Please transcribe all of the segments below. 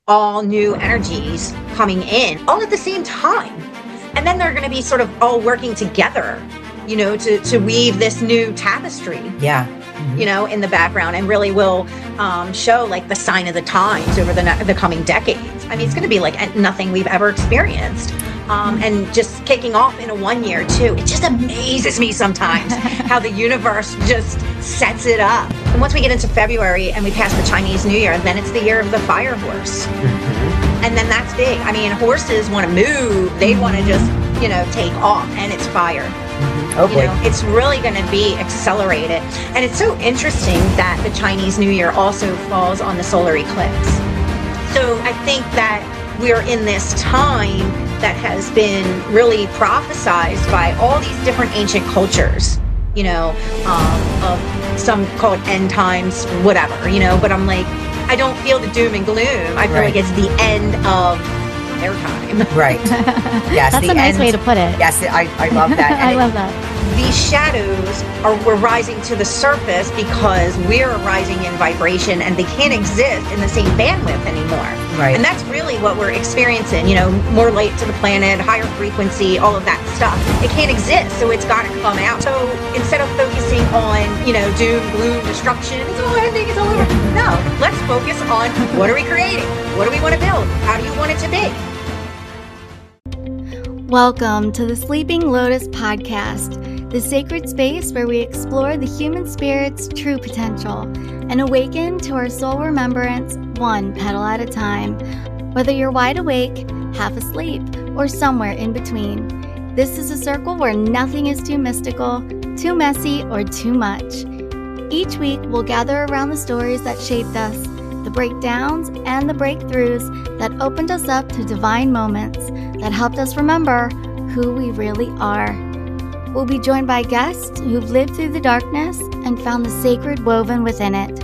all new energies coming in all at the same time. And then they're going to be sort of all working together, to weave this new tapestry. Yeah. In the background, and really will show like the sign of the times over the coming decades. I mean, it's going to be like nothing we've ever experienced. And just kicking off in a 1 year too. It just amazes me sometimes how the universe just sets it up. And once we get into February and we pass the Chinese New Year, then it's the year of the fire horse. And then that's big. I mean, horses want to move. They want to just, take off, and it's fire. Oh boy. It's really going to be accelerated. And it's so interesting that the Chinese New Year also falls on the solar eclipse. So I think that we're in this time that has been really prophesized by all these different ancient cultures, of some call it end times, whatever, but I'm like, I don't feel the doom and gloom. I feel like it's the end of their time. Right. Yes. That's a nice way to put it. Yes, I love that. I love that. These shadows we're rising to the surface because we're rising in vibration, and they can't exist in the same bandwidth anymore. Right. And that's really what we're experiencing, more light to the planet, higher frequency, all of that stuff. It can't exist, so it's got to come out. So instead of focusing on, doom, gloom, destruction, it's all ending, it's all over. No, let's focus on what are we creating? What do we want to build? How do you want it to be? Welcome to the Sleeping Lotus Podcast, the sacred space where we explore the human spirit's true potential and awaken to our soul remembrance one petal at a time. Whether you're wide awake, half asleep, or somewhere in between, this is a circle where nothing is too mystical, too messy, or too much. Each week, we'll gather around the stories that shaped us, the breakdowns and the breakthroughs that opened us up to divine moments that helped us remember who we really are. We'll be joined by guests who've lived through the darkness and found the sacred woven within it.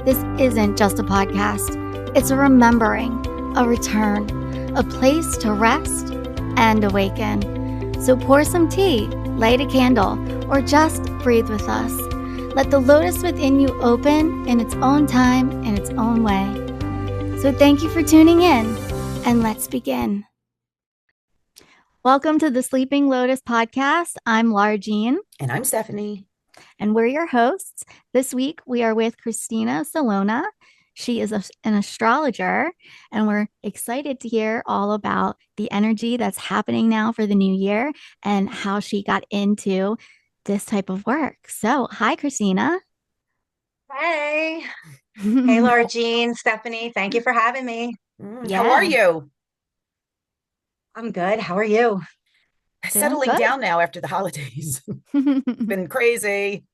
This isn't just a podcast. It's a remembering, a return, a place to rest and awaken. So pour some tea, light a candle, or just breathe with us. Let the lotus within you open in its own time, in its own way. So thank you for tuning in, and let's begin. Welcome to the Sleeping Lotus Podcast. I'm Lara Jean. And I'm Stephanie. And we're your hosts. This week, we are with Christina Celona. She is an astrologer, and we're excited to hear all about the energy that's happening now for the new year and how she got into this type of work. So, hi, Christina. Hey. Hey, Lara Jean, Stephanie. Thank you for having me. Yeah. How are you? I'm good. How are you? Settling down now after the holidays. It's been crazy.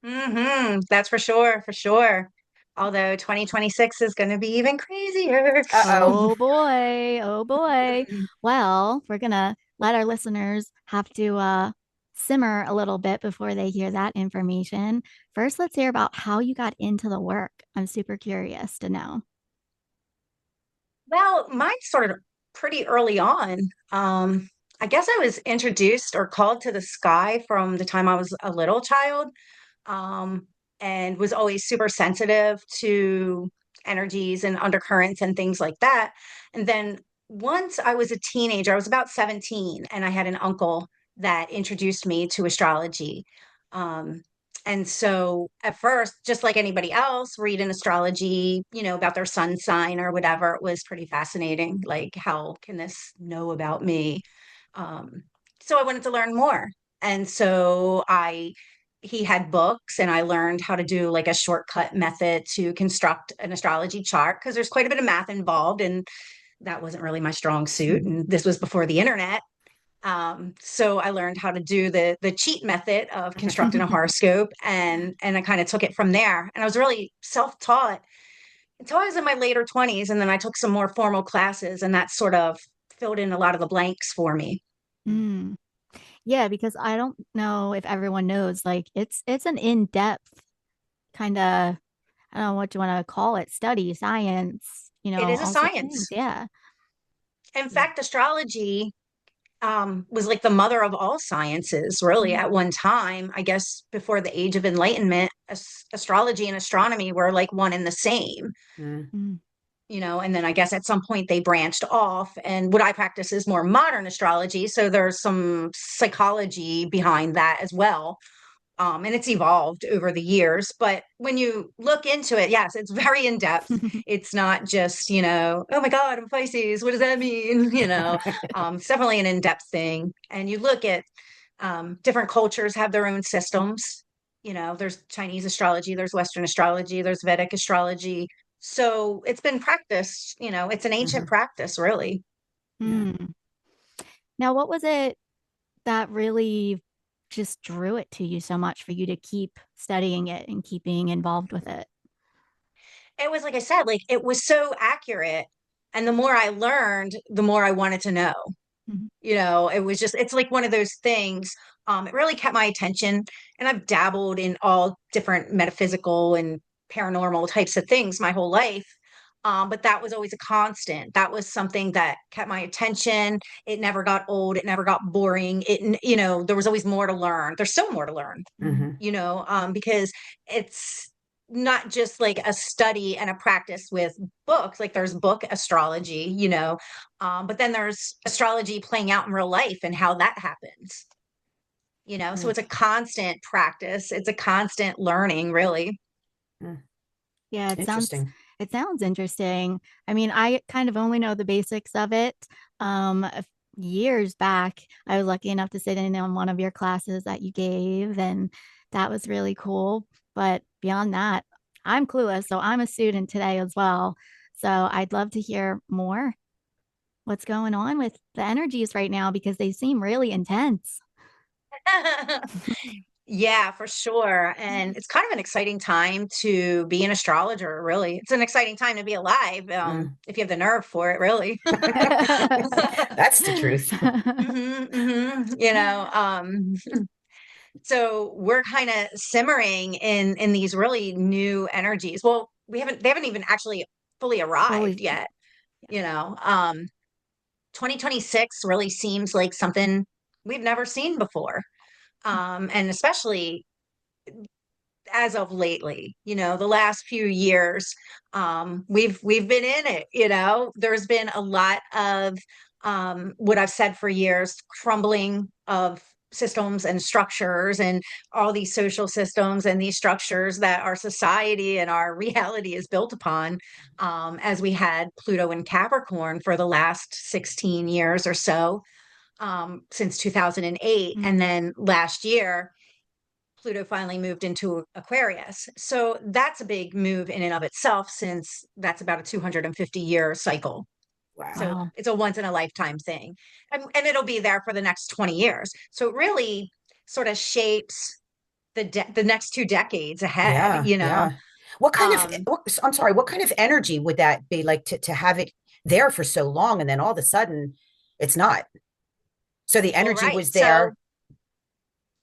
That's for sure. For sure. Although 2026 is going to be even crazier. Oh boy. Oh boy. Well, we're going to let our listeners have to simmer a little bit before they hear that information. First, let's hear about how you got into the work. I'm super curious to know. Well, mine started pretty early on. I guess I was introduced or called to the sky from the time I was a little child, and was always super sensitive to energies and undercurrents and things like that. And then once I was a teenager, I was about 17, and I had an uncle that introduced me to astrology. And so at first, just like anybody else, reading astrology, about their sun sign or whatever, it was pretty fascinating. Like, how can this know about me? So I wanted to learn more. And so he had books, and I learned how to do like a shortcut method to construct an astrology chart, because there's quite a bit of math involved, and that wasn't really my strong suit. And this was before the internet. So I learned how to do the cheat method of constructing a horoscope, and I kind of took it from there. And I was really self-taught until I was in my later 20s. And then I took some more formal classes, and that sort of filled in a lot of the blanks for me. Yeah, because I don't know if everyone knows, like it's an in-depth kind of, I don't know what you want to call it, study, science, It is a science. Things. Yeah. In fact, astrology was like the mother of all sciences, really, at one time. I guess before the Age of Enlightenment, astrology and astronomy were like one and the same. and then I guess at some point they branched off. And what I practice is more modern astrology. So there's some psychology behind that as well. And it's evolved over the years. But when you look into it, yes, it's very in depth. It's not just, oh my God, I'm Pisces. What does that mean? It's definitely an in-depth thing. And you look at different cultures have their own systems. There's Chinese astrology, there's Western astrology, there's Vedic astrology. So it's been practiced, it's an ancient practice, really. Mm. Now, what was it that really just drew it to you so much for you to keep studying it and keeping involved with it? It was like I said, like it was so accurate. And the more I learned, the more I wanted to know. Mm-hmm. It's like one of those things. It really kept my attention. And I've dabbled in all different metaphysical and paranormal types of things my whole life. But that was always a constant. That was something that kept my attention. It never got old. It never got boring. There was always more to learn. There's still more to learn, because it's not just like a study and a practice with books. Like there's book astrology, but then there's astrology playing out in real life and how that happens, so it's a constant practice. It's a constant learning, really. Yeah, Interesting. it sounds interesting. I mean, I kind of only know the basics of it. Years back, I was lucky enough to sit in on one of your classes that you gave, and that was really cool. But beyond that, I'm clueless. So I'm a student today as well. So I'd love to hear more what's going on with the energies right now because they seem really intense. Yeah, for sure. And it's kind of an exciting time to be an astrologer, really. It's an exciting time to be alive, if you have the nerve for it, really. That's the truth. So we're kind of simmering in these really new energies. Well, they haven't even actually fully arrived yet, 2026 really seems like something we've never seen before. And especially as of lately, the last few years, we've been in it. There's been a lot of what I've said for years, crumbling of systems and structures and all these social systems and these structures that our society and our reality is built upon, as we had Pluto in Capricorn for the last 16 years or so, since 2008. And then last year, Pluto finally moved into Aquarius. So that's a big move in and of itself, since that's about a 250-year cycle. Wow. So it's a once in a lifetime thing. And it'll be there for the next 20 years. So it really sort of shapes the next 2 decades ahead, Yeah. What kind I'm sorry, what kind of energy would that be like to have it there for so long and then all of a sudden it's not? So the energy was there. So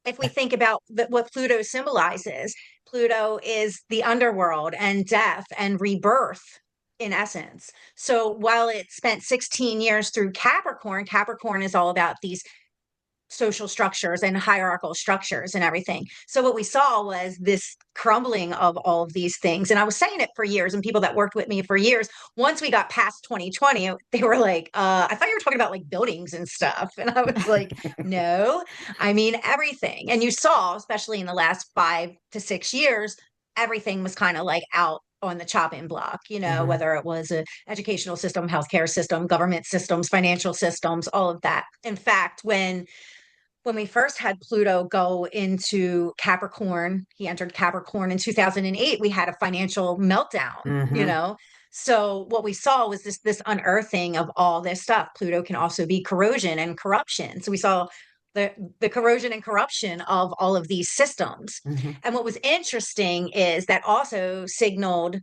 if we think about what Pluto symbolizes, Pluto is the underworld and death and rebirth in essence. So while it spent 16 years through Capricorn, Capricorn is all about these social structures and hierarchical structures and everything. So what we saw was this crumbling of all of these things. And I was saying it for years, and people that worked with me for years, once we got past 2020, they were like, I thought you were talking about like buildings and stuff. And I was like, no, I mean everything. And you saw, especially in the last 5 to 6 years, everything was kind of like out on the chopping block, whether it was an educational system, healthcare system, government systems, financial systems, all of that. In fact, when we first had Pluto go into Capricorn, he entered Capricorn in 2008, we had a financial meltdown, So what we saw was this unearthing of all this stuff. Pluto can also be corrosion and corruption. So we saw the corrosion and corruption of all of these systems. And what was interesting is that also signaled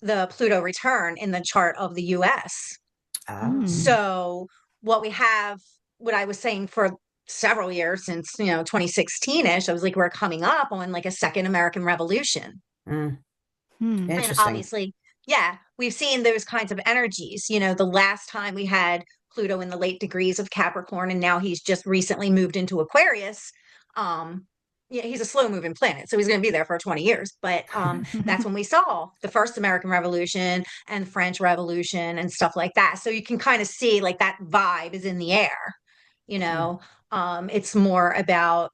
the Pluto return in the chart of the US. So what I was saying for several years since 2016ish, I was like, we're coming up on like a second American Revolution. Interesting. And obviously, we've seen those kinds of energies. The last time we had Pluto in the late degrees of Capricorn, and now he's just recently moved into Aquarius. yeah, he's a slow moving planet, so he's going to be there for 20 years. But that's when we saw the first American Revolution and the French Revolution and stuff like that. So you can kind of see like that vibe is in the air, you Mm, know. It's more about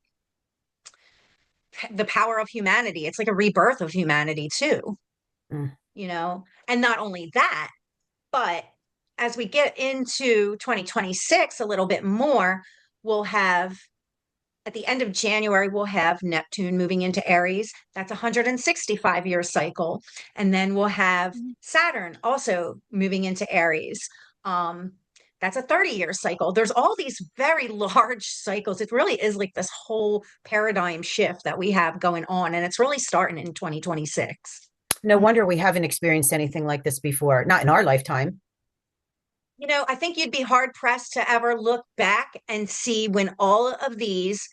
the power of humanity. It's like a rebirth of humanity too, mm. you know. And not only that, but as we get into 2026 a little bit more, we'll have at the end of January, we'll have Neptune moving into Aries. That's a 165-year cycle. And then we'll have Saturn also moving into Aries. Um, that's a 30-year cycle. There's all these very large cycles. It really is like this whole paradigm shift that we have going on. And it's really starting in 2026. No wonder we haven't experienced anything like this before, not in our lifetime. I think you'd be hard pressed to ever look back and see when all of these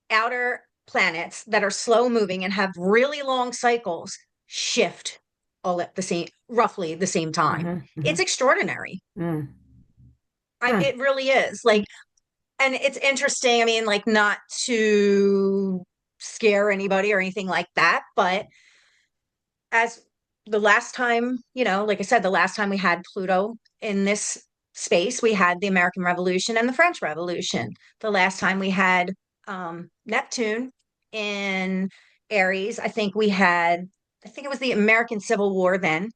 outer planets that are slow moving and have really long cycles shift all at the same, roughly the same time. Hmm. It's Hmm. extraordinary. Mm. Hmm. It really is. Like, and it's interesting. I mean, like, not to scare anybody or anything like that, but as the last time, like I said, the last time we had Pluto in this space, we had the American Revolution and the French Revolution. The last time we had Neptune in Aries, I think it was the American Civil War then.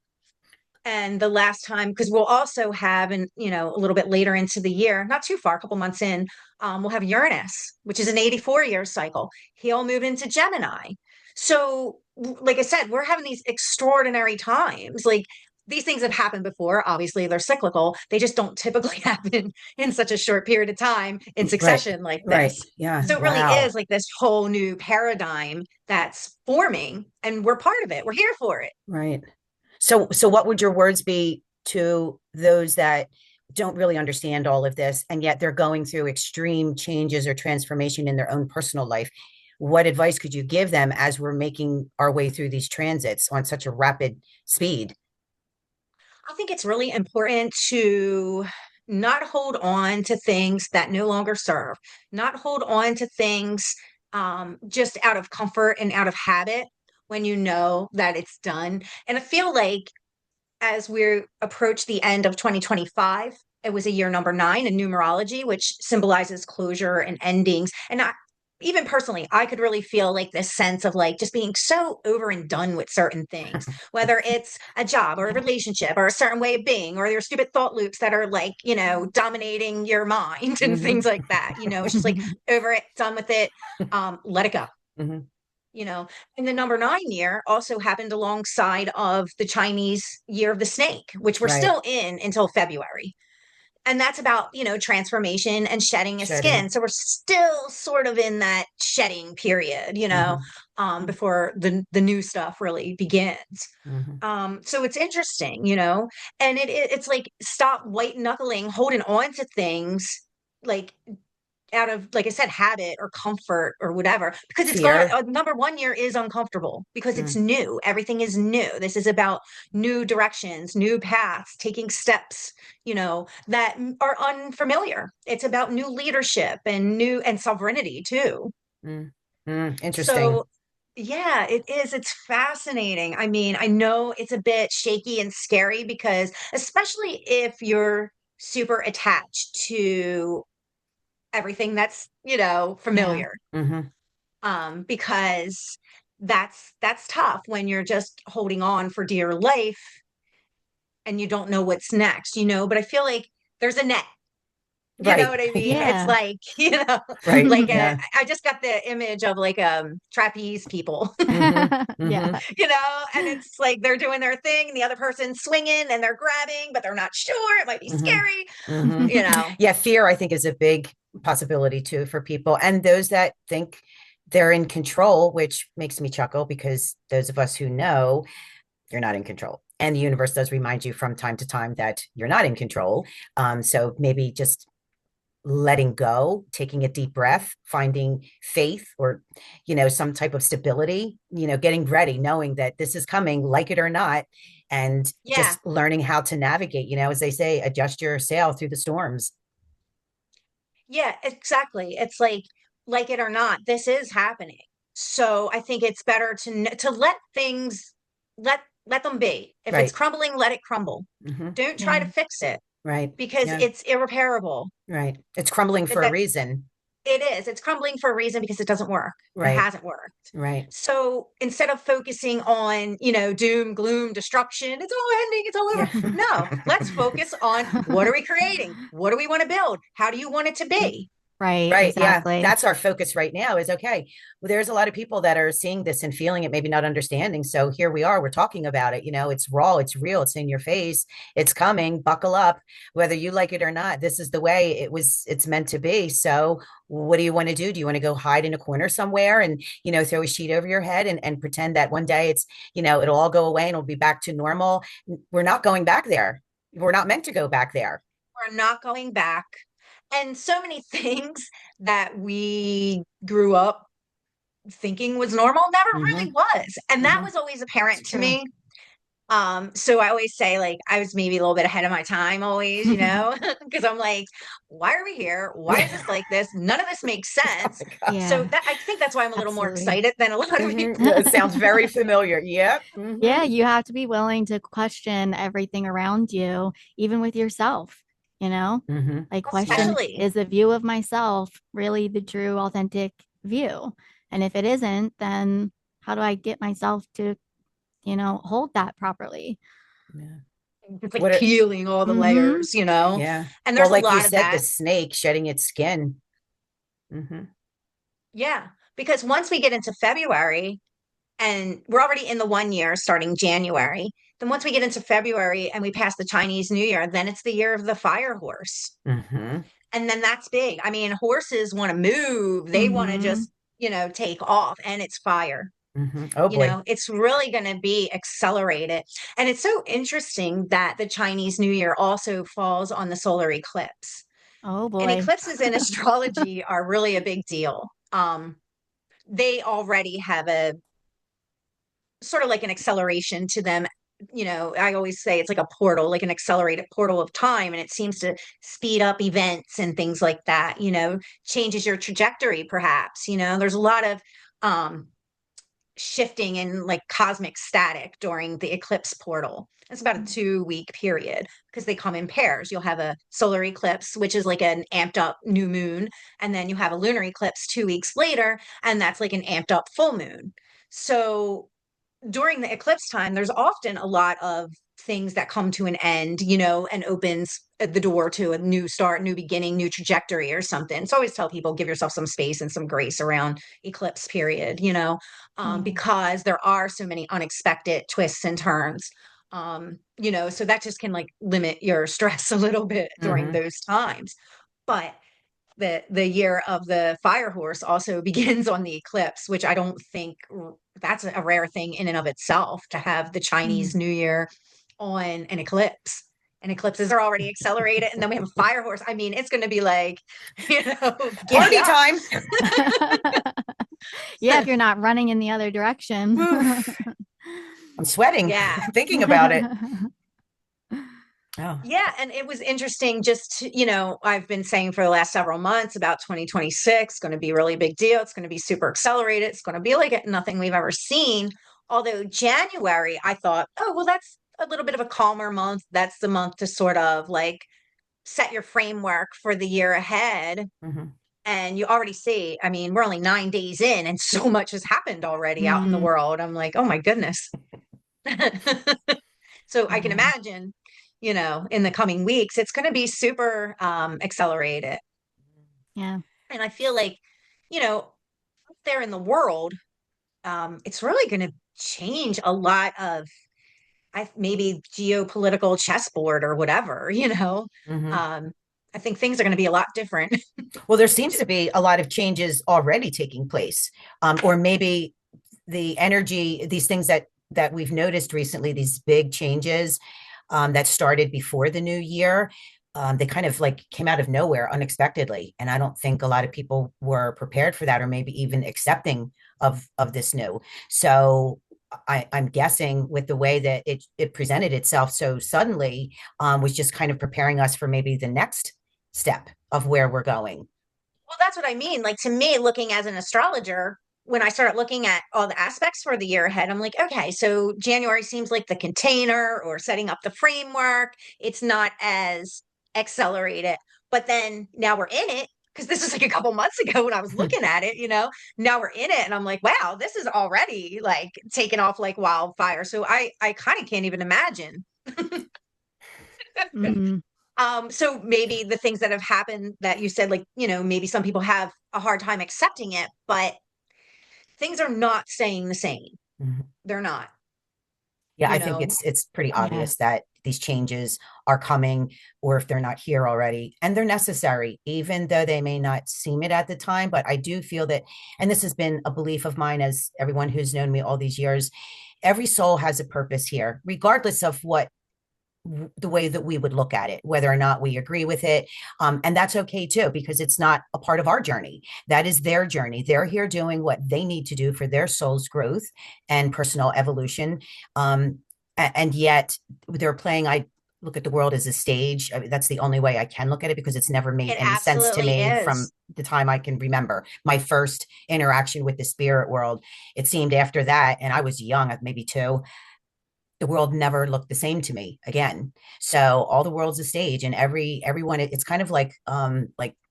And the last time, because we'll also have, and a little bit later into the year, not too far, a couple months in, we'll have Uranus, which is an 84-year cycle. He'll move into Gemini. So, like I said, we're having these extraordinary times. Like these things have happened before. Obviously, they're cyclical. They just don't typically happen in such a short period of time in Right. succession like Right. this. Yeah. So it really Wow. is like this whole new paradigm that's forming, and we're part of it. We're here for it. Right. So what would your words be to those that don't really understand all of this and yet they're going through extreme changes or transformation in their own personal life? What advice could you give them as we're making our way through these transits on such a rapid speed? I think it's really important to not hold on to things that no longer serve, not hold on to things just out of comfort and out of habit when you know that it's done. And I feel like as we approach the end of 2025, it was a year number 9 in numerology, which symbolizes closure and endings. And even personally, I could really feel like this sense of like just being so over and done with certain things, whether it's a job or a relationship or a certain way of being or your stupid thought loops that are like, dominating your mind and Hmm. things like that. It's just like over it, done with it, let it go. Hmm. you know and the number 9 year also happened alongside of the Chinese year of the snake, which we're Right. still in until February. And that's about transformation and shedding a Shedding. skin, so we're still sort of in that shedding period, Hmm. before the new stuff really begins. Hmm. So it's interesting, and it's like stop white knuckling holding on to things, like out of, like I said, habit or comfort or whatever, because it's going Fear. number 1 year is uncomfortable because it's Mm. new. Everything is new. This is about new directions, new paths, taking steps, that are unfamiliar. It's about new leadership and new and sovereignty too. Mm. Mm. Interesting. So yeah, it is. It's fascinating. I mean, I know it's a bit shaky and scary because especially if you're super attached to everything that's Yeah. familiar, Hmm. because that's tough when you're just holding on for dear life and you don't know what's next, but I feel like there's a net. You know Right. what I mean? It's Yeah. like, Right. like Yeah. I just got the image of like trapeze people, Hmm. Yeah. Hmm. and it's like they're doing their thing and the other person's swinging and they're grabbing, but they're not sure. It might be Hmm. scary, Hmm. you know. Yeah, fear, I think, is a big possibility too for people. And those that think they're in control, which makes me chuckle because those of us who know you're not in control. And the universe does remind you from time to time that you're not in control. So maybe just letting go, taking a deep breath, finding faith or, some type of stability, getting ready, knowing that this is coming, like it or not, and Yeah. just learning how to navigate, as they say, adjust your sail through the storms. Yeah, exactly. It's like it or not, this is happening. So I think it's better to let things let them be. If it's Right. crumbling, let it crumble. Hmm. Don't try to Yeah. fix it Right. because Yeah. it's irreparable. Right. It's crumbling for a That reason. it is. It's crumbling for a reason because it doesn't work. It Right. hasn't worked. Right. So instead of focusing on, doom, gloom, destruction, it's all ending, it's all over. Yeah. No, let's focus on what are we creating? What do we want to build? How do you want it to be? Right, Right. Yeah. exactly. That's our focus right now is okay. Well, there's a lot of people that are seeing this and feeling it, maybe not understanding. So here we are, we're talking about it. It's raw, it's real, it's in your face, it's coming, buckle up, whether you like it or not. This is the way it's meant to be. So what do you want to do? Do you want to go hide in a corner somewhere and, throw a sheet over your head and pretend that one day it'll all go away and it'll be back to normal? We're not going back there. We're not meant to go back there. We're not going back. And so many things that we grew up thinking was normal never really Hmm. was. And that Hmm. was always It's apparent to true. me. So I always say like I was maybe a little bit ahead of my time always, because I'm like, why are we here? Why is this like this? None of this makes Oh sense. my God. So Yeah, that I think that's why I'm a little more absolutely. excited than a lot of Hmm. people. Yeah, it sounds very familiar. Yep. Hmm. Yeah, you have to be willing to question everything around you, even with yourself, you know? Hmm. Like, Yeah. question, Especially, is the view of myself really the true, authentic view? And if it isn't, then how do I get myself to, hold that properly? Yeah. it's like What are, peeling all the Mm-hmm. layers. yeah. And Well, there's a like you lot of said, the that. snake shedding its skin. Hmm. Yeah. Because once we get into February, and we're already in the 1 year starting January. Then once we get into February and we pass the Chinese New Year, then it's the year of the fire horse. Hmm. And then that's big. I mean, horses want to move, they want to Mm-hmm. just, take off, and it's fire. Hmm. Oh boy. It's really going to be accelerated. And it's so interesting that the Chinese New Year also falls on the solar eclipse. Oh And boy. eclipses in astrology are really a big deal. They already have a sort of like an acceleration to them. I always say it's like a portal, like an accelerated portal of time, and it seems to speed up events and things like that, changes your trajectory, perhaps. There's a lot of shifting in like cosmic static during the eclipse portal. It's about a 2 week period because they come in pairs. You'll have a solar eclipse, which is like an amped up new moon, and then you have a lunar eclipse 2 weeks later, and that's like an amped up full moon. So during the eclipse time, there's often a lot of things that come to an end, and opens the door to a new start, new beginning, new trajectory or something. So I always tell people give yourself some space and some grace around eclipse period, Yeah. because there are so many unexpected twists and turns. So that just can like limit your stress a little bit during Hmm. those times. But the year of the fire horse also begins on the eclipse, which I don't think that's a rare thing in and of itself to have the Chinese Mm. New Year on an eclipse. And eclipses are already accelerated, and then we have a fire horse. I mean, it's going to be like, giddy Party up. time. Yeah, if you're not running in the other direction. Oof. I'm sweating Yeah. thinking about it. Oh. Yeah, and it was interesting just to, I've been saying for the last several months about 2026 going to be a really big deal. It's going to be super accelerated. It's going to be like nothing we've ever seen. Although January, I thought, oh, well, that's a little bit of a calmer month. That's the month to sort of like set your framework for the year ahead. Hmm. And you already see, I mean, we're only 9 days in, and so much has happened already out in the Mm, world. I'm like, oh my goodness. So I can Hmm. imagine, in the coming weeks, it's going to be super accelerated. yeah. And I feel like, up there in the world, it's really going to change a lot of maybe geopolitical chessboard or whatever, Hmm. Um, I think things are going to be a lot different. Well, there seems to be a lot of changes already taking place, or maybe the energy, these things that we've noticed recently, these big changes that started before the new year. They kind of like came out of nowhere unexpectedly, and I don't think a lot of people were prepared for that, or maybe even accepting of this new. So I'm guessing with the way that it presented itself so suddenly, was just kind of preparing us for maybe the next step of where we're going. Well, that's what I mean. Like to me, looking as an astrologer, when I started looking at all the aspects for the year ahead, I'm like, okay, so January seems like the container or setting up the framework. It's not as accelerated. But then now we're in it, because this is like a couple months ago when I was looking at it, now we're in it and I'm like, wow, this is already like taking off like wildfire. So I kind of can't even imagine. Mm. So maybe the things that have happened that you said, like, maybe some people have a hard time accepting it, but things are not staying the same. Mhm. They're not, Yeah, you I think know. it's pretty Yeah. obvious that these changes are coming, or if they're not here already, and they're necessary, even though they may not seem it at the time. But I do feel that, and this has been a belief of mine, as everyone who's known me all these years, every soul has a purpose here, regardless of what the way that we would look at it, whether or not we agree with it. And that's okay too, because it's not a part of our journey. That is their journey. They're here doing what they need to do for their soul's growth and personal evolution. And yet they're playing, I look at the world as a stage. I mean, that's the only way I can look at it, because it's never made It any sense to absolutely me from is. the time I can remember my first interaction with the spirit world. It seemed after that, and I was young, maybe two, the world never looked the same to me again. So all the world's a stage, and everyone, it's kind of like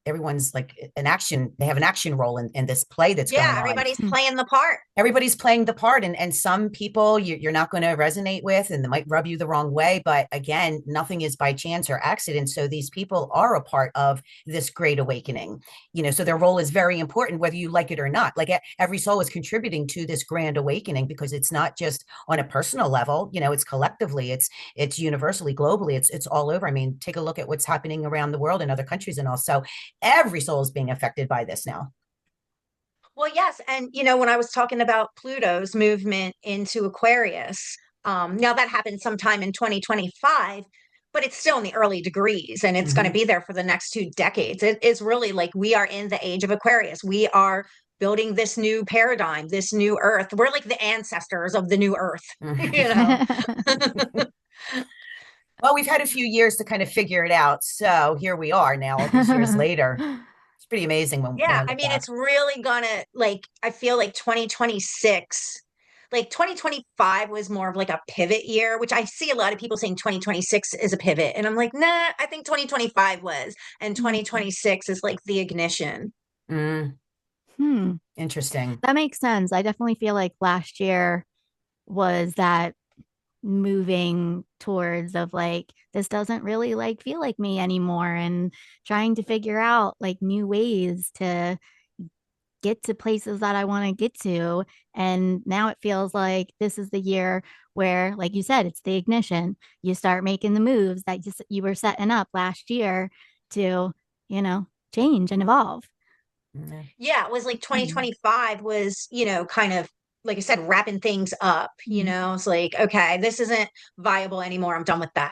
everyone's like an action, they have an action role in this play that's Yeah, going on. everybody's playing the part. Everybody's playing the part, and some people you're not going to resonate with, and they might rub you the wrong way, but again, nothing is by chance or accident. So these people are a part of this great awakening, so their role is very important, whether you like it or not. Like every soul is contributing to this grand awakening, because it's not just on a personal level, it's collectively, it's universally, globally, it's all over. I mean, take a look at what's happening around the world in other countries, and also every soul is being affected by this now. Well, yes. And, when I was talking about Pluto's movement into Aquarius, now that happened sometime in 2025, but it's still in the early degrees and it's going to Mm-hmm. be there for the next 2 decades. It is really like we are in the age of Aquarius. We are building this new paradigm, this new earth. We're like the ancestors of the new earth, you know? Well, we've had a few years to kind of figure it out. So here we are now, all these years later. It's pretty amazing when Yeah, I I look mean, back. it's really gonna like, I feel like 2026, like 2025 was more of like a pivot year, which I see a lot of people saying 2026 is a pivot. And I'm like, nah, I think 2025 was, and 2026 is like the ignition. Mm, Hmm. interesting. That makes sense. I definitely feel like last year was that moving towards of like this doesn't really like feel like me anymore, and trying to figure out like new ways to get to places that I want to get to. And now it feels like this is the year where, like you said, it's the ignition. You start making the moves that you were setting up last year to, change and evolve. Mm, Yeah, it was like Mhm. 2025 was, kind of like I said, wrapping things up, Mhm. It's like, okay, this isn't viable anymore. I'm done with that.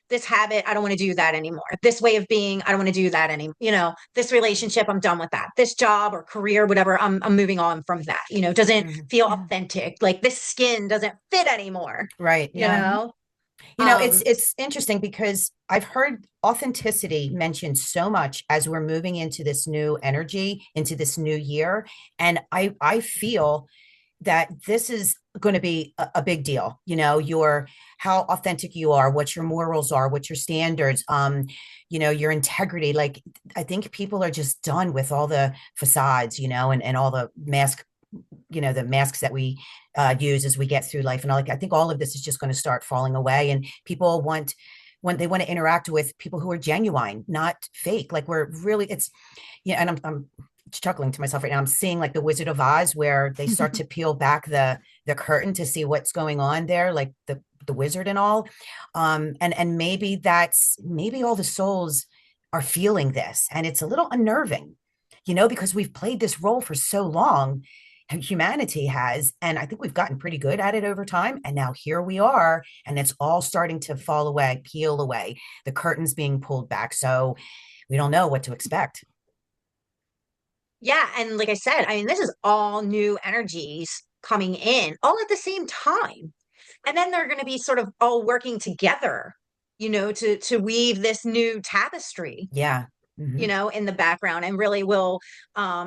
This habit, I don't want to do that anymore. This way of being, I don't want to do that anymore. This relationship, I'm done with that. This job or career, whatever, I'm moving on from that. Doesn't mhm. feel Yeah. authentic. Like this skin doesn't fit anymore, Right. you Yeah. Mhm. know? It's Um, it's interesting, because I've heard authenticity mentioned so much as we're moving into this new energy, into this new year, and I feel that this is going to be a big deal. Your how authentic you are, what your morals are, what your standards, your integrity. Like, I think people are just done with all the facades, and all the the masks that we use as we get through life, and all. Like, I think all of this is just going to start falling away, and people want, when they want to interact with people who are genuine, not fake. Like, we're really, it's, yeah. And I'm chuckling to myself right now. I'm seeing like the Wizard of Oz, where they start to peel back the curtain to see what's going on there, like the wizard and all. And maybe all the souls are feeling this, and it's a little unnerving, because we've played this role for so long, humanity has, and I think we've gotten pretty good at it over time, and now here we are, and it's all starting to fall away, peel away, the curtains being pulled back, so we don't know what to expect. yeah, and like I said, I mean, this is all new energies coming in all at the same time. And then they're going to be sort of all working together, to weave this new tapestry. Yeah. Mhm. in the background, and really will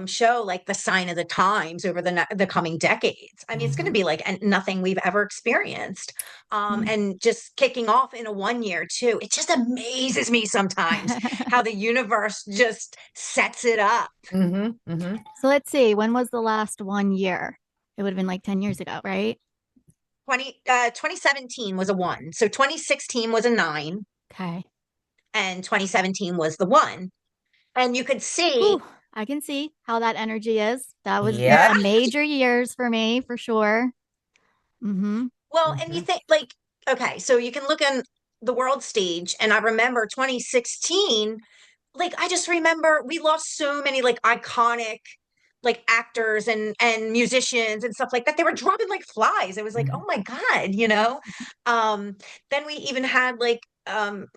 show like the sign of the times over the coming decades. I mean, it's going to Mhm. be like nothing we've ever experienced. And just kicking off in a 1 year too. It just amazes me sometimes how the universe just sets it up. Mhm. Mhm. So let's see, when was the last 1 year? It would have been like 10 years ago, right? 2017 was a one. So 2016 was a nine, Okay. and 2017 was the one. And you could see, Whew, I can see how that energy is. That was Yep. a major years for me, for sure. Mm-hmm. well, and you Mhm. think like, okay, so you can look on the world stage, and I remember 2016, like I just remember we lost so many like iconic like actors and musicians and stuff like that. They were dropping like flies. It was like, Mhm. oh my God. Then we even had like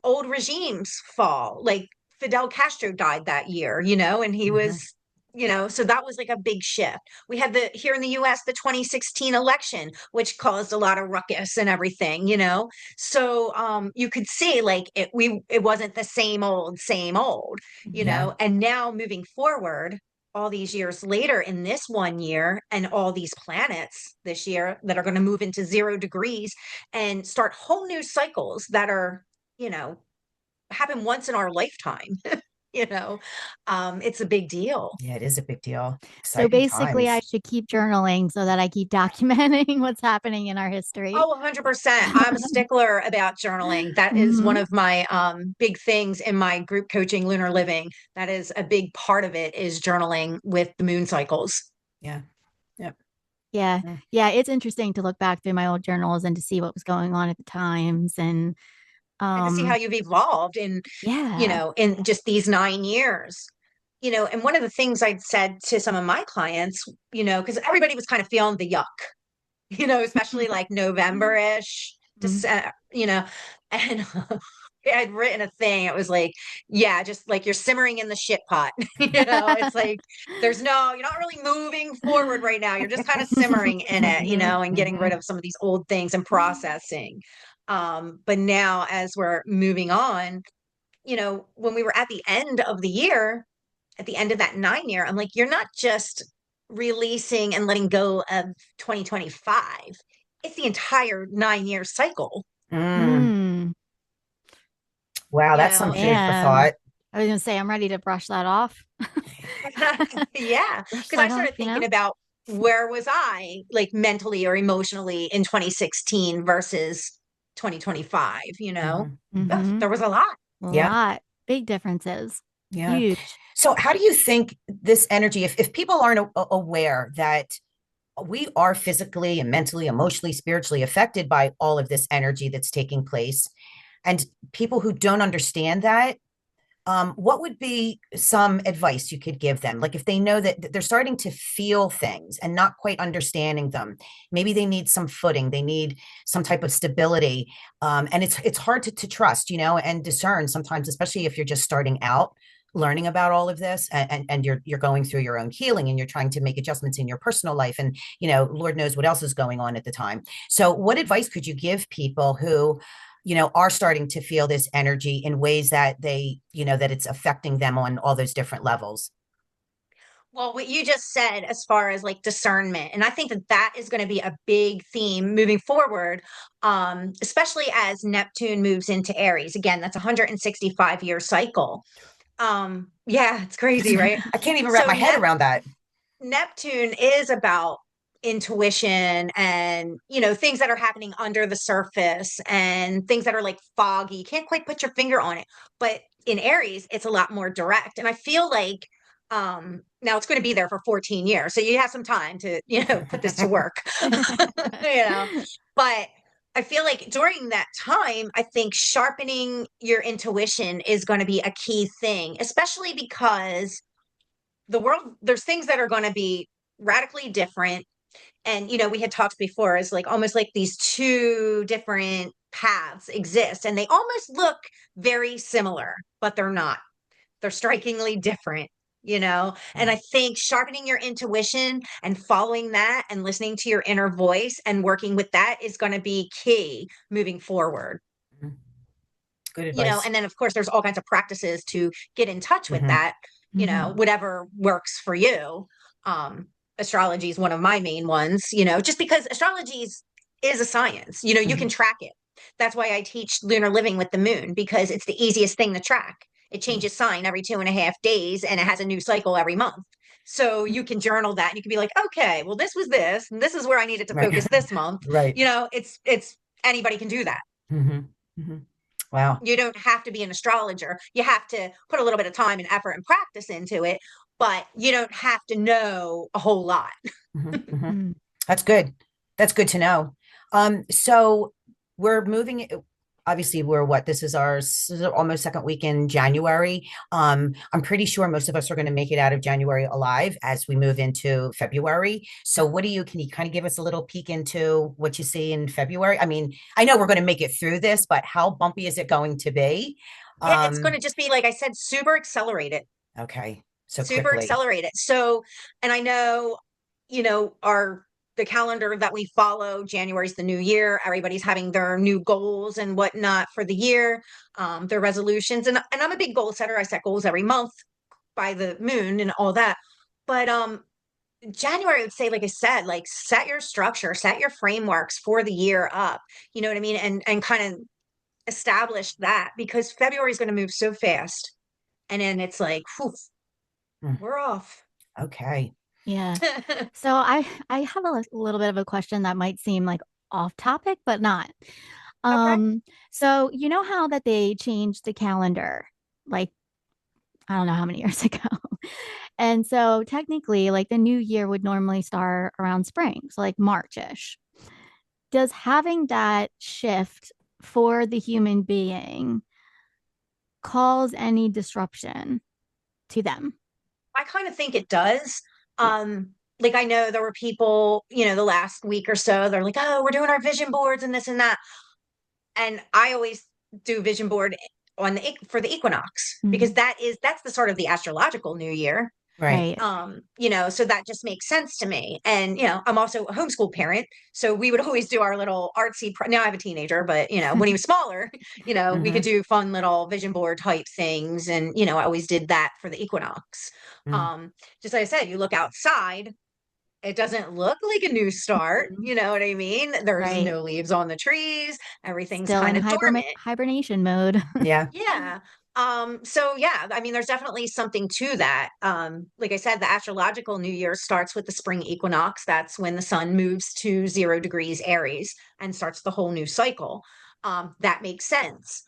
old regimes fall. Like Fidel Castro died that year, and he was, Mhm. so that was like a big shift. We had the here in the US the 2016 election, which caused a lot of ruckus and everything. So you could see like it wasn't the same old, Yeah. and now moving forward all these years later in this 1 year, and all these planets this year that are going to move into 0 degrees and start whole new cycles that are, you know, happen once in our lifetime. you know, it's a big deal. Yeah, it is a big deal. So Exciting basically, I times. should keep journaling so that I keep documenting what's happening in our history. Oh, 100%. I'm a stickler about journaling. That is one Hmm. of my big things in my group coaching, Lunar Living. That is a big part of it, is journaling with the moon cycles. Yeah. Yep. Yeah. Mm. Yeah. It's interesting to look back through my old journals and to see what was going on at the times. And And to see how you've evolved yeah. in just these 9 years. And one of the things I'd said to some of my clients, because everybody was kind of feeling the yuck, especially like November-ish, Mhm. and I'd written a thing. It was like, yeah, just like you're simmering in the shit pot. It's like you're not really moving forward right now. You're just kind of simmering in it, Mhm. and getting rid Mhm. of some of these old things and processing. But now as we're moving on, when we were at the end of the year, at the end of that 9 year, I'm like, you're not just releasing and letting go of 2025. It's the entire 9 year cycle. Mm. Mm, Wow, that's some food And for man. thought. I was gonna say I'm ready to brush that off. yeah, Brush because I that off, started thinking about where was I like mentally or emotionally in 2016 versus 2025. Mhm. Oh, Mm-hmm. there was a lot. A Yeah. lot. Big differences. Yeah. Huge. So how do you think this energy, if people aren't aware that we are physically and mentally, emotionally, spiritually affected by all of this energy that's taking place, and people who don't understand that, what would be some advice you could give them? Like if they know that they're starting to feel things and not quite understanding them, maybe they need some footing, they need some type of stability, and it's hard to trust, and discern sometimes, especially if you're just starting out learning about all of this, and you're going through your own healing and you're trying to make adjustments in your personal life, and Lord knows what else is going on at the time. So what advice could you give people who are starting to feel this energy in ways that that it's affecting them on all those different levels? Well, what you just said as far as like discernment, and I think that that is going to be a big theme moving forward, especially as Neptune moves into Aries. Again, that's a 165-year cycle. Yeah, it's crazy, right? I can't even wrap So my head around that. Neptune is about intuition and things that are happening under the surface and things that are like foggy. You can't quite put your finger on it. But in Aries, it's a lot more direct. And I feel like now it's going to be there for 14 years. So you have some time to, put this to work. you know. But I feel like during that time, I think sharpening your intuition is going to be a key thing, especially because there's things that are going to be radically different. And we had talked before, is like almost like these two different paths exist, and they almost look very similar, but they're not. They're strikingly different. And I think sharpening your intuition and following that and listening to your inner voice and working with that is going to be key moving forward. Good you know, advice. and then of course there's all kinds of practices to get in touch with Hmm. that, you know, whatever works for you. Um, Astrology is one of my main ones, you know, just because is a science, you know, you can Hmm. track it. That's why I teach lunar living with the moon, because it's the easiest thing to track. It changes sign every 2.5 days and it has a new cycle every month. So you can journal that and you can be like, okay, well, this was this, and this is where I needed to Right. focus this month. Right. You know, it's anybody can do that. Hmm. Hmm. Wow. You don't have to be an astrologer. You have to put a little bit of time and effort and practice into it, but you don't have to know a whole lot. Hmm. Hmm. That's good. That's good to know. So we're moving. Obviously, we're what? This is almost second week in January. I'm pretty sure most of us are going to make it out of January alive as we move into February. So, can you kind of give us a little peek into what you see in February? I mean, I know we're going to make it through this, but how bumpy is it going to be? Yeah, it's going to just be, like I said, super accelerated, Okay, so super quickly. accelerated. So, and I know, you know, the calendar that we follow, January's the new year. Everybody's having their new goals and whatnot for the year, their resolutions. And I'm a big goal setter. I set goals every month by the moon and all that. But January, I would say, like I said, like set your structure, set your frameworks for the year up. You know what I mean? And kind of establish that, because February is going to move so fast. And then it's like, whew, Mm. we're off. Okay. Yeah. So I have a little bit of a question that might seem like off topic, but not. Okay. So you know how that they changed the calendar, like I don't know how many years ago. And so technically, like the new year would normally start around spring, so like March-ish. Does having that shift for the human being cause any disruption to them? I kind of think it does. Yeah. Like I know there were people, you know, the last week or so, they're like, oh, we're doing our vision boards and this and that. And I always do vision board for the equinox, because Mhm. that's the start of the astrological new year. Right. Right. You know, so that just makes sense to me. And, you know, I'm also a homeschool parent. So we would always do our little artsy, now I have a teenager, but, you know, when he was smaller, you know, we could Hmm. do fun little vision board type things. And, you know, I always did that for the equinox. Mm. Um, just like I said, you look outside, it doesn't look like a new start. Mhm. You know what I mean? There's Right. no leaves on the trees. Everything's Still kind in of dormant. hibernation mode. Yeah. Yeah. So yeah, I mean, there's definitely something to that. Like I said, the astrological new year starts with the spring equinox. That's when the sun moves to 0 degrees Aries and starts the whole new cycle. That makes sense.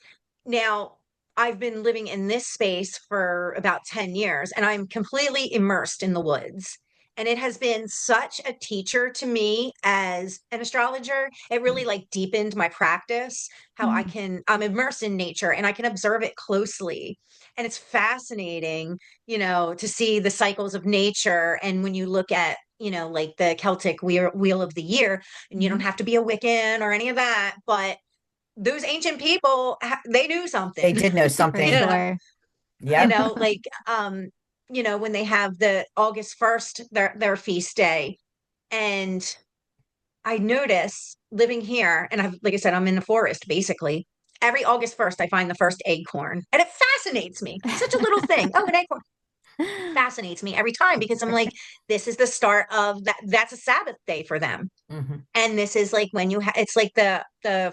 Now, I've been living in this space for about 10 years and I'm completely immersed in the woods. And it has been such a teacher to me as an astrologer. It really like deepened my practice, how Mhm. I'm immersed in nature and I can observe it closely. And it's fascinating, you know, to see the cycles of nature. And when you look at, you know, like the Celtic wheel of the year, and you don't Mhm. have to be a Wiccan or any of that, but those ancient people, they knew They something, did know For you something. know, sure. you Yep. know, like, you know, when they have the August 1st, their feast day. And I notice living here, and like I said, I'm in the forest basically. Every August 1st, I find the first acorn, and it fascinates me. Such a little thing. Oh, an acorn fascinates me every time, because I'm like, this is the start of that. That's a Sabbath day for them, Hmm. and this is like when it's like the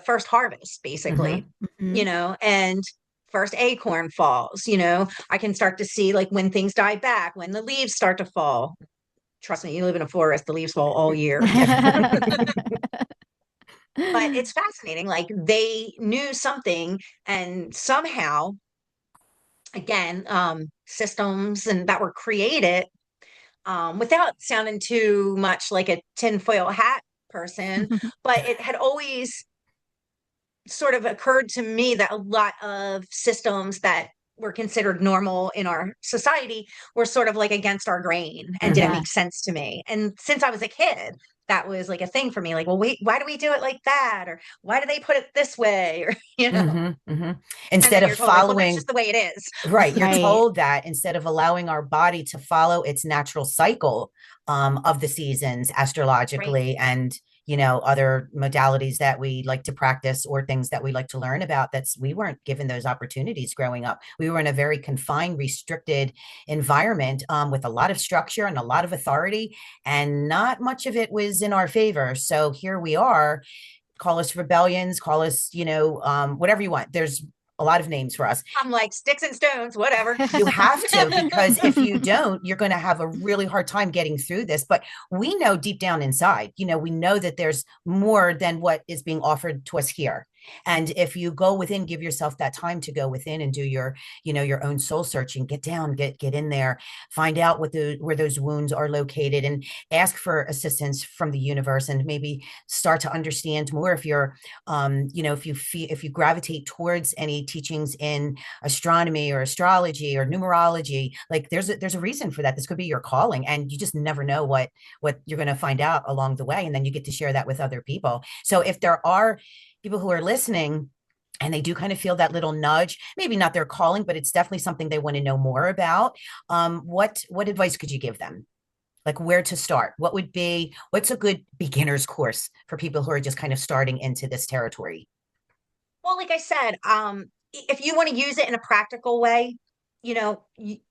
first harvest, basically, Hmm. you Mhm. know, and first acorn falls. You know, I can start to see like when things die back, when the leaves start to fall. Trust me, you live in a forest, the leaves fall all year. But it's fascinating. Like they knew something, and somehow, again, systems and that were created, without sounding too much like a tinfoil hat person, but it had always sort of occurred to me that a lot of systems that were considered normal in our society were sort of like against our grain and didn't Hmm. Yeah. make sense to me. And since I was a kid, that was like a thing for me. Like, well, wait, why do we do it like that? Or why do they put it this way? Or, you know, Hmm. Hmm. and Instead then of you're told like, well, that's following, just the way it is. right, you're Right. told that instead of allowing our body to follow its natural cycle of the seasons Right. astrologically, and other modalities that we like to practice or things that we like to learn about. We weren't given those opportunities growing up. We were in a very confined, restricted environment, with a lot of structure and a lot of authority, and not much of it was in our favor. So here we are. Call us rebellions, call us, whatever you want. There's a lot of names for us. I'm like sticks and stones, whatever. You have to, because if you don't, you're going to have a really hard time getting through this. But we know deep down inside, we know that there's more than what is being offered to us here. And if you go within, give yourself that time to go within and do your own soul searching, get down, get in there, find out where those wounds are located, and ask for assistance from the universe, and maybe start to understand more. If you're, if you gravitate towards any teachings in astronomy or astrology or numerology, like there's a reason for that. This could be your calling, and you just never know what you're going to find out along the way. And then you get to share that with other people. So if there are people who are listening and they do kind of feel that little nudge, maybe not their calling, but it's definitely something they want to know more about, what advice could you give them? Like where to start? What's a good beginner's course for people who are just kind of starting into this territory? Well, like I said, if you want to use it in a practical way, you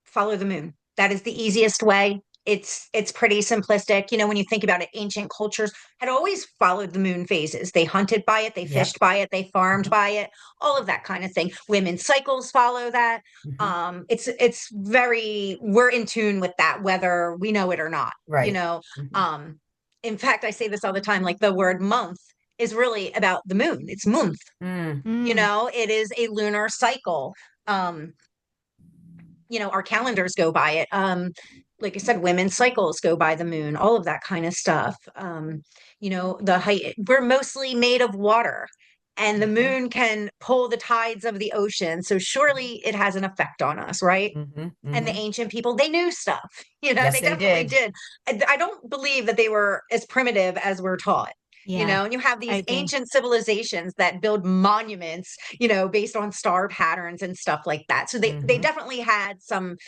follow the moon. That is the easiest way. It's pretty simplistic. When you think about it, ancient cultures had always followed the moon phases. They hunted by it, they fished by it, they farmed by it, all of that kind of thing. Women's cycles follow that. We're in tune with that, whether we know it or not. Right. In fact, I say this all the time, like the word month is really about the moon. It's month. It is a lunar cycle. Our calendars go by it. Like I said, women's cycles go by the moon, all of that kind of stuff. The height, we're mostly made of water, and the moon can pull the tides of the ocean. So surely it has an effect on us, right? And the ancient people, they knew stuff, Yes, they definitely did. I don't believe that they were as primitive as we're taught. And you have these ancient civilizations that build monuments, based on star patterns and stuff like that. So they definitely had some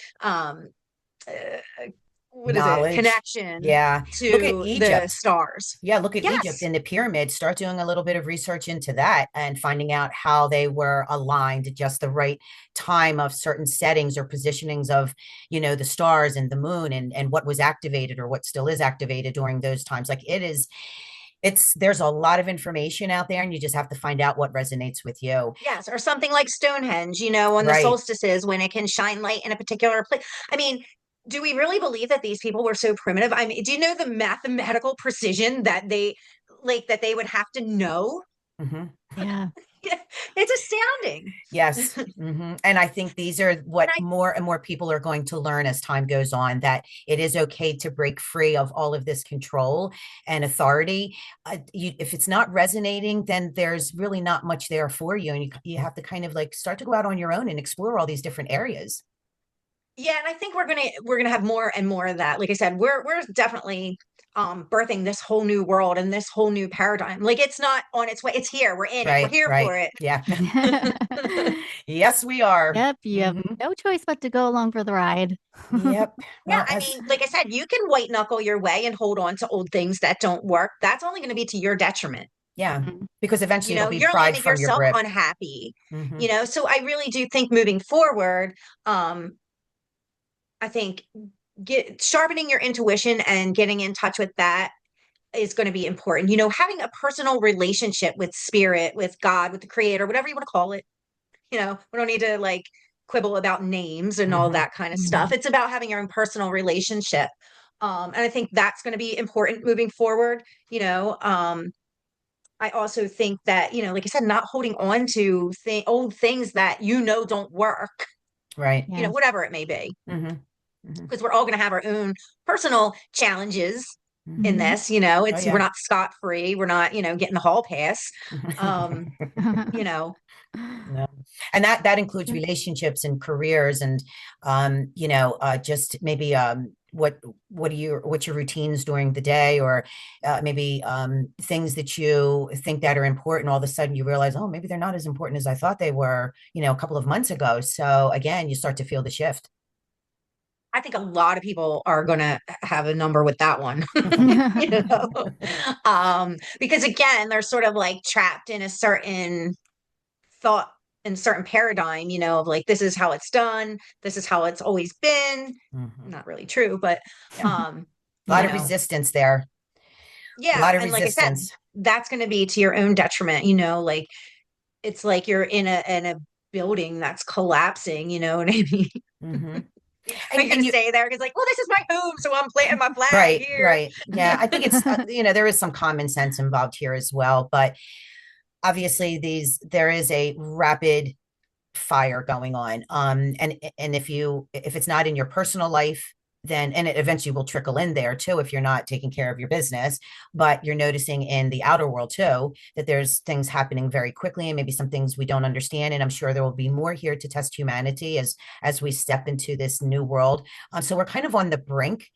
connection to the stars. Yeah, look at Egypt and the pyramids. Start doing a little bit of research into that and finding out how they were aligned at just the right time of certain settings or positionings of, the stars and the moon, and what was activated or what still is activated during those times. Like there's a lot of information out there, and you just have to find out what resonates with you. Yes, or something like Stonehenge, on the solstices, when it can shine light in a particular place. I mean, do we really believe that these people were so primitive? I mean, do you know the mathematical precision that they would have to know? Yeah. It's astounding. Yes. And I think these are what more and more people are going to learn as time goes on, that it is okay to break free of all of this control and authority. If it's not resonating, then there's really not much there for you. And you have to kind of like start to go out on your own and explore all these different areas. Yeah, and I think we're gonna have more and more of that. Like I said, we're definitely birthing this whole new world and this whole new paradigm. Like it's not on its way, it's here. We're in it. We're here for it. Yeah. Yes, we are. Yep, you have no choice but to go along for the ride. Yep. Well, I mean, like I said, you can white knuckle your way and hold on to old things that don't work. That's only going to be to your detriment. Yeah, because eventually it'll be you're pride leaving from yourself your grip. unhappy. So I really do think moving forward, I think sharpening your intuition and getting in touch with that is going to be important. Having a personal relationship with spirit, with God, with the creator, whatever you want to call it. We don't need to like quibble about names and all that kind of stuff. It's about having your own personal relationship. And I think that's going to be important moving forward. I also think that, like I said, not holding on to old things that don't work. Right. Whatever it may be. Because we're all going to have our own personal challenges in this. We're not scot-free. We're not, getting the hall pass. No. And that includes relationships and careers and, just maybe what's your routines during the day, or maybe things that you think that are important. All of a sudden you realize, oh, maybe they're not as important as I thought they were, a couple of months ago. So again, you start to feel the shift. I think a lot of people are going to have a number with that one, you know, because again, they're sort of like trapped in a certain thought and certain paradigm, of like, this is how it's done. This is how it's always been. Mhm. Not really true, but, Yeah. um, A lot of resistance there. A yeah. lot of And like I said, resistance. that's going to be to your own detriment, like it's like you're in a building that's collapsing, you know what I mean? Hmm. Are you going And to you, stay there? Because like, well, this is my home, so I'm planting my flag right, here. right. Yeah, I think it's, there is some common sense involved here as well. But obviously, there is a rapid fire going on. And if it's not in your personal life, then and it eventually will trickle in there too if you're not taking care of your business. But you're noticing in the outer world too that there's things happening very quickly and maybe some things we don't understand. And I'm sure there will be more here to test humanity as we step into this new world. So we're kind of on the brink.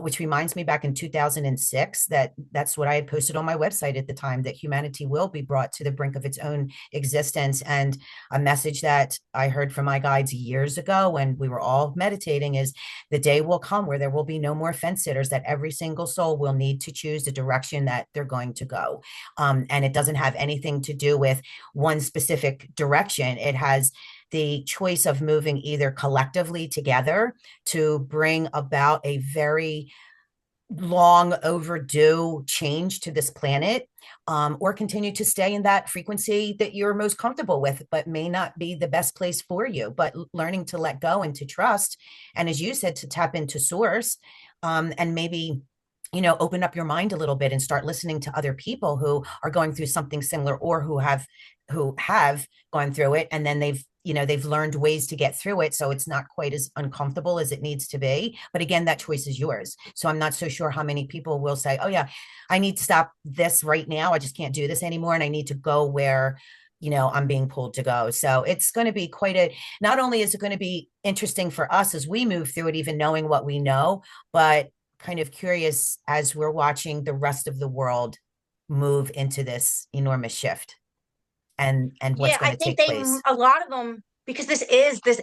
Which reminds me back in 2006 that's what I had posted on my website at the time, that humanity will be brought to the brink of its own existence. And a message that I heard from my guides years ago when we were all meditating is the day will come where there will be no more fence sitters, that every single soul will need to choose the direction that they're going to go. And it doesn't have anything to do with one specific direction. It has the choice of moving either collectively together to bring about a very long overdue change to this planet, or continue to stay in that frequency that you're most comfortable with, but may not be the best place for you. But learning to let go and to trust, and as you said, to tap into source, and maybe open up your mind a little bit and start listening to other people who are going through something similar, or who have gone through it, and then they've learned ways to get through it, so it's not quite as uncomfortable as it needs to be. But again, that choice is yours. So I'm not so sure how many people will say, oh yeah, I need to stop this right now, I just can't do this anymore, and I need to go where I'm being pulled to go. So it's going to be not only is it going to be interesting for us as we move through it, even knowing what we know, but kind of curious as we're watching the rest of the world move into this enormous shift, and what's Yeah, going I to think take place. a lot of them, because this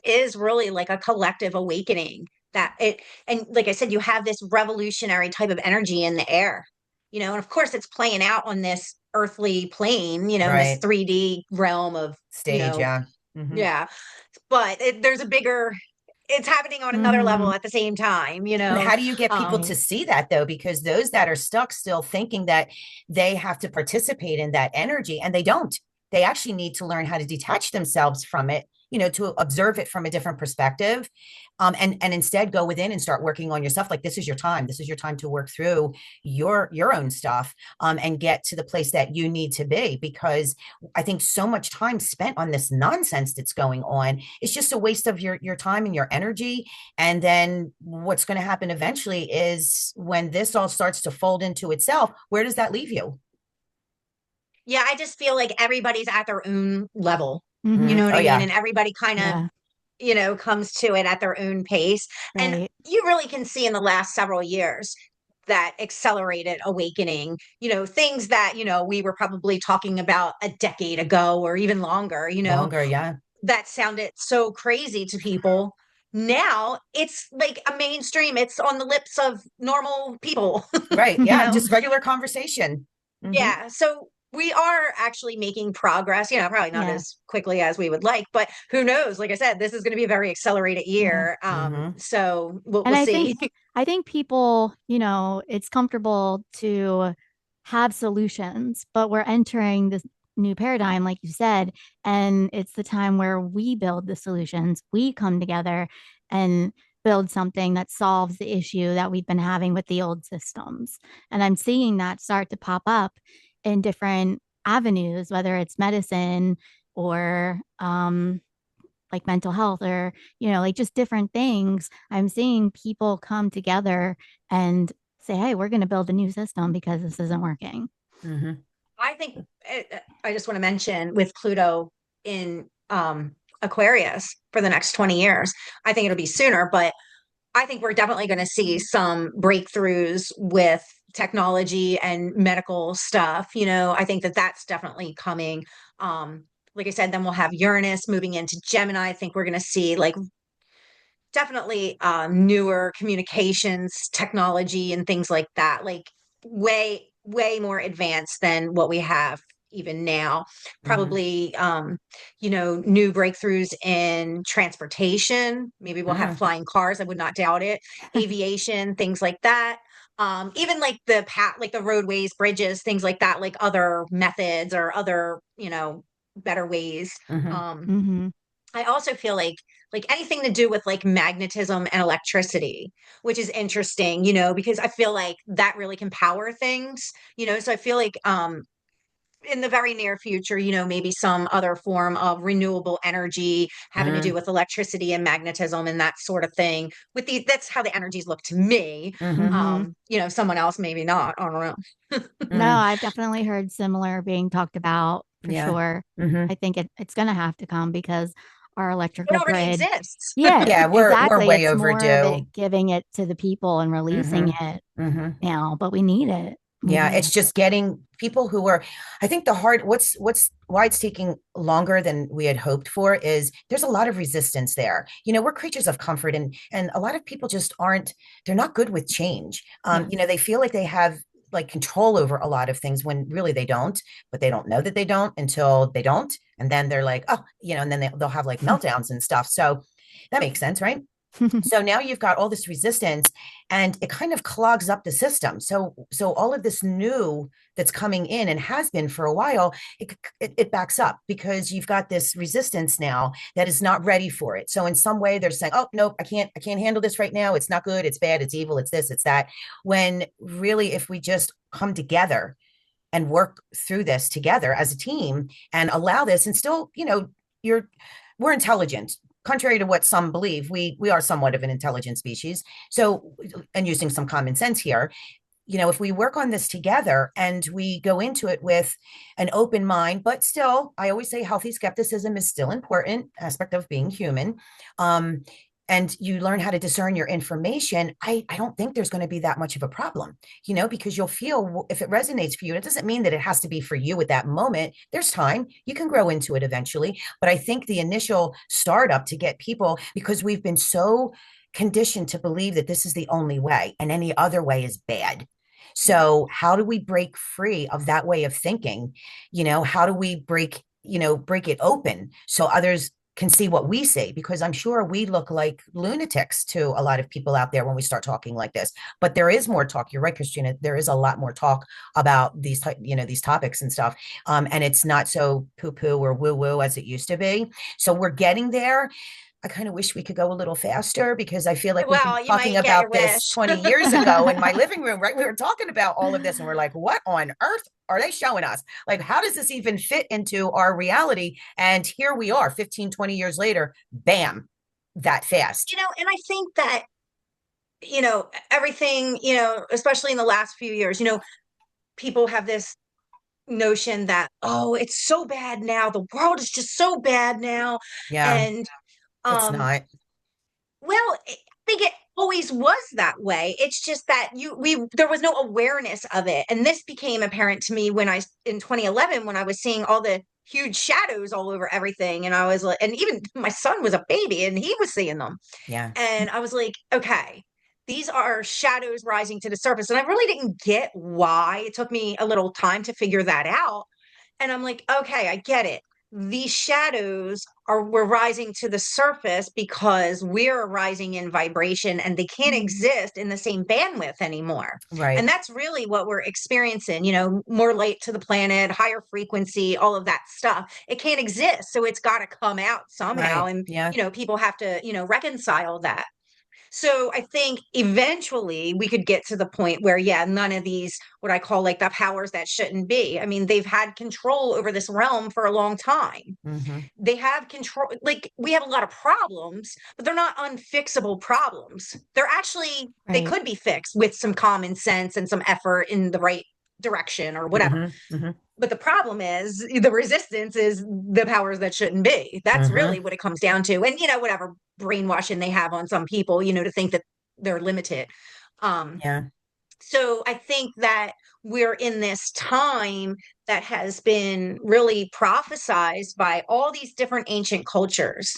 is really like a collective awakening, that it, and like I said, you have this revolutionary type of energy in the air, and of course it's playing out on this earthly plane, in this Right. 3D realm of, Stage, yeah. Hmm. yeah, but it's happening on another level Hmm. at the same time, And how do you get people to um, see that though? Because those that are stuck still thinking that they have to participate in that energy, and they don't. They actually need to learn how to detach themselves from it, to observe it from a different perspective, and instead go within and start working on yourself. Like, this is your time. This is your time to work through your own stuff, and get to the place that you need to be. Because I think so much time spent on this nonsense that's going on is just a waste of your time and your energy. And then what's going to happen eventually is when this all starts to fold into itself, where does that leave you? yeah, I just feel like everybody's at their own level, you Hmm. know what Oh I mean? yeah. And everybody kind of, Yeah. comes to it at their own pace. And Right. you really can see in the last several years that accelerated awakening, things that, we were probably talking about a decade ago or even longer, Longer, yeah. that sounded so crazy to people. Now it's like a mainstream, it's on the lips of normal people, Right. you Yeah. know? Just regular conversation. Hmm. Yeah. So we are actually making progress, probably not Yeah. as quickly as we would like, but who knows? Like I said, this is going to be a very accelerated Yeah. year. Hmm. So we'll, And we'll I see. think people, it's comfortable to have solutions, but we're entering this new paradigm, like you said, and it's the time where we build the solutions. We come together and build something that solves the issue that we've been having with the old systems. And I'm seeing that start to pop up in different avenues, whether it's medicine or like mental health, or like just different things. I'm seeing people come together and say, hey, we're going to build a new system because this isn't working. Hmm. I think I just want to mention with Pluto in Aquarius for the next 20 years, I think it'll be sooner, but I think we're definitely going to see some breakthroughs with technology and medical stuff. I think that that's definitely coming. Like I said, then we'll have Uranus moving into Gemini. I think we're going to see like definitely newer communications technology and things like that, like way more advanced than what we have even now. Hmm. Probably new breakthroughs in transportation. Maybe we'll have Hmm. flying cars. I would not doubt it. Aviation, things like that. Even like like the roadways, bridges, things like that, like other methods or other, better ways. Hmm. um Mm-hmm. I also feel like anything to do with like magnetism and electricity, which is interesting, because I feel like that really can power things, so I feel like in the very near future, maybe some other form of renewable energy having to do Hmm. with electricity and magnetism and that sort of thing. That's how the energies look to me. Hmm. Mm-hmm. Someone else maybe not. I don't know. No, Hmm. I've definitely heard similar being talked about for Yeah. sure. Hmm. I think it's going to have to come because our It electrical already grid, exists. yeah, Yeah, we're exactly. way It's more of overdue. it giving it to the people and releasing Hmm. it Hmm. now, but we need it. Yeah, Hmm. it's just getting people who are, I think the hard, what's why it's taking longer than we had hoped for is there's a lot of resistance there. We're creatures of comfort, and a lot of people just aren't, they're not good with change. Yeah. They feel like they have like control over a lot of things when really they don't, but they don't know that they don't until they don't. And then they're like, oh, and then they'll have like meltdowns and stuff. So that makes sense, right? So now you've got all this resistance and it kind of clogs up the system. So all of this new that's coming in and has been for a while, it backs up because you've got this resistance now that is not ready for it. So in some way they're saying, oh nope, I can't handle this right now. It's not good, it's bad, it's evil, it's this, it's that. When really if we just come together and work through this together as a team and allow this and still, you're we're intelligent. Contrary to what some believe, we are somewhat of an intelligent species. So, and using some common sense here, if we work on this together and we go into it with an open mind, but still, I always say healthy skepticism is still important aspect of being human. Um, and you learn how to discern your information, I don't think there's going to be that much of a problem, because you'll feel if it resonates for you. It doesn't mean that it has to be for you at that moment. There's time. You can grow into it eventually. But I think the initial startup to get people, because we've been so conditioned to believe that this is the only way and any other way is bad. So how do we break free of that way of thinking? How do we break it open so others can see what we see? Because I'm sure we look like lunatics to a lot of people out there when we start talking like this. But there is more talk. You're right, Christina. There is a lot more talk about these topics and stuff. And it's not so poo-poo or woo-woo as it used to be. So we're getting there. I kind of wish we could go a little faster because I feel like we've been Well, you talking might get your about this wish. 20 years ago in my living room, right? We were talking about all of this and we're like, what on earth are they showing us? Like, how does this even fit into our reality? And here we are 15, 20 years later, bam, that fast. And I think that, everything, especially in the last few years, people have this notion that, oh, it's so bad now. The world is just so bad now. Yeah, And it's um, not. well, I think it always was that way. It's just that there was no awareness of it. And this became apparent to me in 2011, when I was seeing all the huge shadows all over everything. And I was like, and even my son was a baby and he was seeing them. Yeah. And I was like, okay, these are shadows rising to the surface. And I really didn't get why. It took me a little time to figure that out. And I'm like, okay, I get it. These shadows we're rising to the surface because we're rising in vibration and they can't exist in the same bandwidth anymore. Right. And that's really what we're experiencing, more light to the planet, higher frequency, all of that stuff. It can't exist. So it's got to come out somehow. Right. And, Yeah. people have to, reconcile that. So I think eventually we could get to the point where, yeah, none of these, what I call like the powers that shouldn't be. I mean, they've had control over this realm for a long time. Mm-hmm. They have control. Like we have a lot of problems, but they're not unfixable problems. They Right. could be fixed with some common sense and some effort in the right direction or whatever. Mm-hmm. Mm-hmm. But the problem is the resistance is the powers that shouldn't be. That's Mm-hmm. really what it comes down to. And, whatever brainwashing they have on some people, to think that they're limited. Um, Yeah. so I think that we're in this time that has been really prophesized by all these different ancient cultures,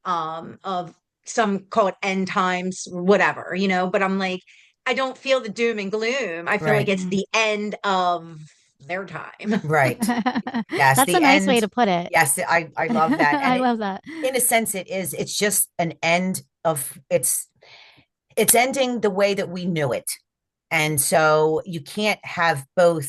of some call it end times, whatever, but I'm like, I don't feel the doom and gloom. I feel like Right. it's the end of their time. Right. Yes, That's a the nice way end. to put it. Yes, I love that. And I love that. in a sense it is, it's just an end of it's ending the way that we knew it. And so you can't have it both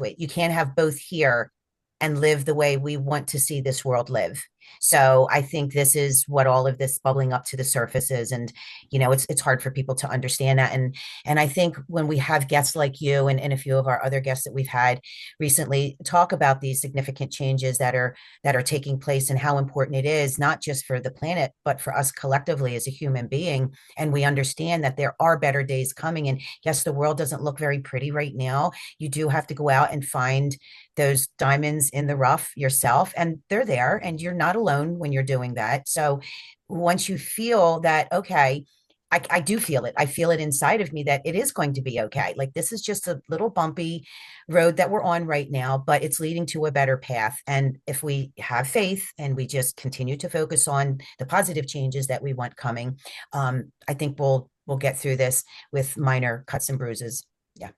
ways. You can't have both here and live the way we want to see this world live. So I think this is what all of this bubbling up to the surface is. And, it's hard for people to understand that. And I think when we have guests like you and a few of our other guests that we've had recently talk about these significant changes that are taking place and how important it is, not just for the planet, but for us collectively as a human being. And we understand that there are better days coming. And yes, the world doesn't look very pretty right now. You do have to go out and find those diamonds in the rough yourself, and they're there, and you're not alone when you're doing that. So once you feel that, okay, I do feel it. I feel it inside of me that it is going to be okay. Like this is just a little bumpy road that we're on right now, but it's leading to a better path. And if we have faith and we just continue to focus on the positive changes that we want coming, I think we'll get through this with minor cuts and bruises. Yeah.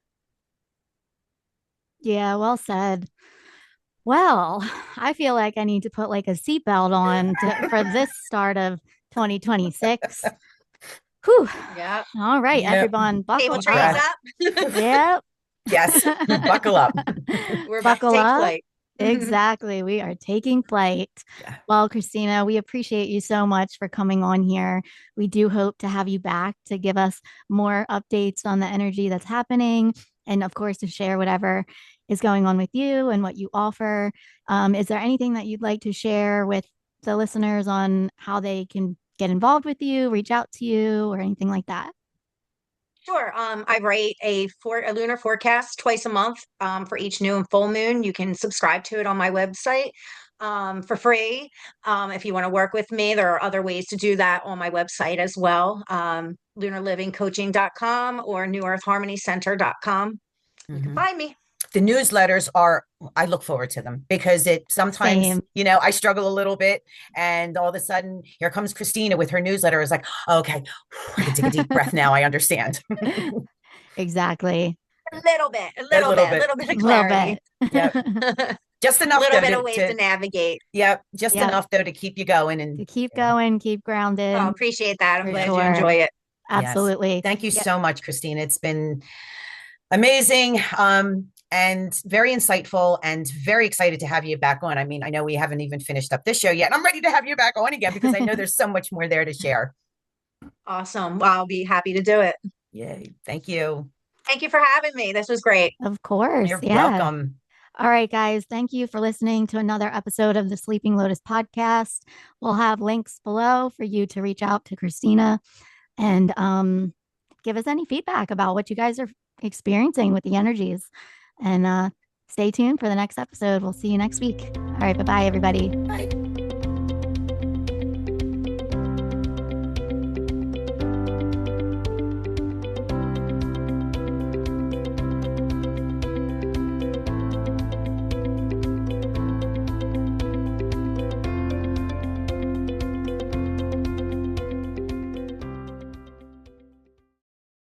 Yeah, well said. Well, I feel like I need to put like a seatbelt on for this start of 2026. Whew. Yeah. All right, Yep. everyone, Table buckle trays up. up. Yep. Yes. Buckle up. We're about to Buckle take up. flight. Exactly. We are taking flight. Yeah. Well, Christina, we appreciate you so much for coming on here. We do hope to have you back to give us more updates on the energy that's happening. And of course, to share whatever is going on with you and what you offer. Is there anything that you'd like to share with the listeners on how they can get involved with you, reach out to you, or anything like that? Sure. I write a lunar forecast twice a month for each new and full moon. You can subscribe to it on my website for free. If you want to work with me, there are other ways to do that on my website as well. Lunarlivingcoaching.com or newearthharmonycenter.com. You can find me. The newsletters I look forward to them because it sometimes, Same. I struggle a little bit, and all of a sudden here comes Christina with her newsletter. It's like, okay, I can take a deep breath now. I understand. Exactly. A little bit of clarity. Yep. Just enough. A little bit of ways to navigate. Yep. Just enough though to keep you going and to keep going, keep grounded. Oh, appreciate that. I'm glad sure. you enjoy it. Absolutely. Yes. Thank you so much, Christina. It's been amazing. And very insightful and very excited to have you back on. I mean, I know we haven't even finished up this show yet. I'm ready to have you back on again because I know there's so much more there to share. Awesome. Well, I'll be happy to do it. Yay. Thank you. Thank you for having me. This was great. Of course. You're welcome. All right, guys. Thank you for listening to another episode of the Sleeping Lotus podcast. We'll have links below for you to reach out to Christina and give us any feedback about what you guys are experiencing with the energies. And stay tuned for the next episode. We'll see you next week. All right. Bye-bye, everybody. Bye.